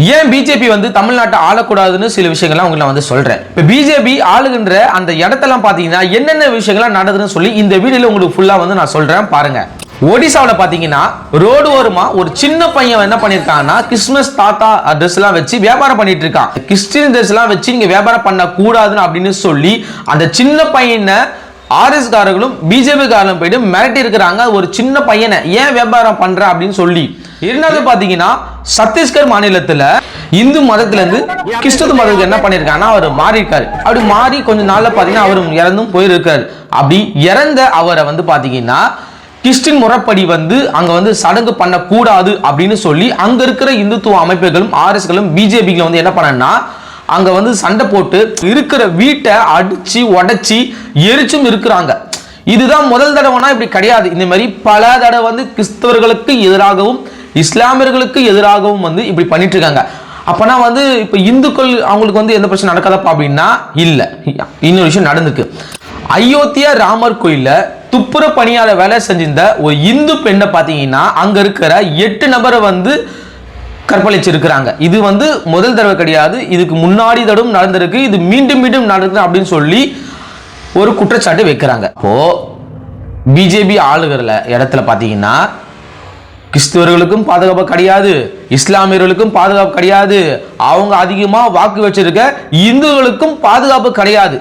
ஏன் பிஜேபி வந்து தமிழ்நாட்டை ஆளக்கூடாதுன்னு சில விஷயங்கள்லாம் உங்களுக்கு நான் வந்து சொல்றேன். இப்போ பிஜேபி ஆளுகின்ற அந்த இடத்தெல்லாம் பார்த்தீங்கன்னா என்னென்ன விஷயங்கள்லாம் நடக்குதுன்னு சொல்லி இந்த வீடியோல உங்களுக்கு ஃபுல்லா வந்து நான் சொல்றேன் பாருங்க. ஒடிசாவில் பார்த்தீங்கன்னா ரோடு ஓரமா ஒரு சின்ன பையன் என்ன பண்ணியிருக்காங்கன்னா கிறிஸ்துமஸ் தாத்தா ட்ரெஸ் எல்லாம் வச்சு வியாபாரம் பண்ணிட்டு இருக்கான். கிறிஸ்டின் ட்ரெஸ் எல்லாம் வச்சு நீங்க வியாபாரம் பண்ண கூடாதுன்னு அப்படின்னு சொல்லி அந்த சின்ன பையனை ஆர்எஸ் காரர்களும் பிஜேபி காரர்களும் போயிட்டு மிரட்டி இருக்கிறாங்க. ஒரு சின்ன பையனை ஏன் வியாபாரம் பண்ற அப்படின்னு சொல்லி. இரண்டாவது பாத்தீங்கன்னா சத்தீஸ்கர் மாநிலத்துல இந்து மதத்துல இருந்து கிறிஸ்தவ மதத்துக்கு என்ன பண்ணிருக்காங்கன்னா அவர் மாறி இருக்காரு. அப்படி மாறி கொஞ்ச நாள்ல பாத்தீங்கன்னா அவர் இறந்தும் போயிருக்காரு. அப்படி இறந்த அவரை வந்து பாத்தீங்கன்னா கிறிஸ்டின் முறைப்படி வந்து அங்க வந்து சடங்கு பண்ணக்கூடாது அப்படின்னு சொல்லி அங்க இருக்கிற இந்துத்துவ அமைப்புகளும் ஆர்எஸ்களும் பிஜேபிகளும் வந்து என்ன பண்ணா அங்க வந்து சண்டை போட்டு இருக்கிற வீட்டை அடிச்சு உடைச்சி எரிச்சும் இருக்கிறாங்க. இதுதான் முதல் தடவைனா இப்படி கிடையாது. இந்த மாதிரி பல தடவை வந்து கிறிஸ்தவர்களுக்கு எதிராகவும் இஸ்லாமியர்களுக்கு எதிராகவும் வந்து இப்படி பண்ணிட்டு இருக்காங்க. அப்பனா வந்து இப்ப இந்துக்கள் அவங்களுக்கு வந்து எந்த பிரச்சனை நடக்காதப்பா அப்படின்னா இல்ல. இன்னொரு விஷயம் நடந்துருக்கு. அயோத்தியா ராமர் கோயில்ல துப்புர பணியாளர் வேலை செஞ்சிருந்த ஒரு இந்து பெண்ணை பாத்தீங்கன்னா அங்க இருக்கிற 8 நபரை வந்து கற்பழிச்சிருக்கிறாங்க. இது வந்து முதல் தடவை கிடையாது. இதுக்கு முன்னாடி தடவை நடந்திருக்கு. இது மீண்டும் மீண்டும் நடக்குது அப்படின்னு சொல்லி ஒரு குற்றச்சாட்டு வைக்கிறாங்க. இப்போ பிஜேபி ஆளுகிற இடத்துல பாத்தீங்கன்னா கிறிஸ்தவர்களுக்கும் பாதுகாப்பு கிடையாது, இஸ்லாமியர்களுக்கும் பாதுகாப்பு கிடையாது, அவங்க அதிகமா வாக்கு வச்சிருக்க இந்துக்களுக்கும் பாதுகாப்பு கிடையாது.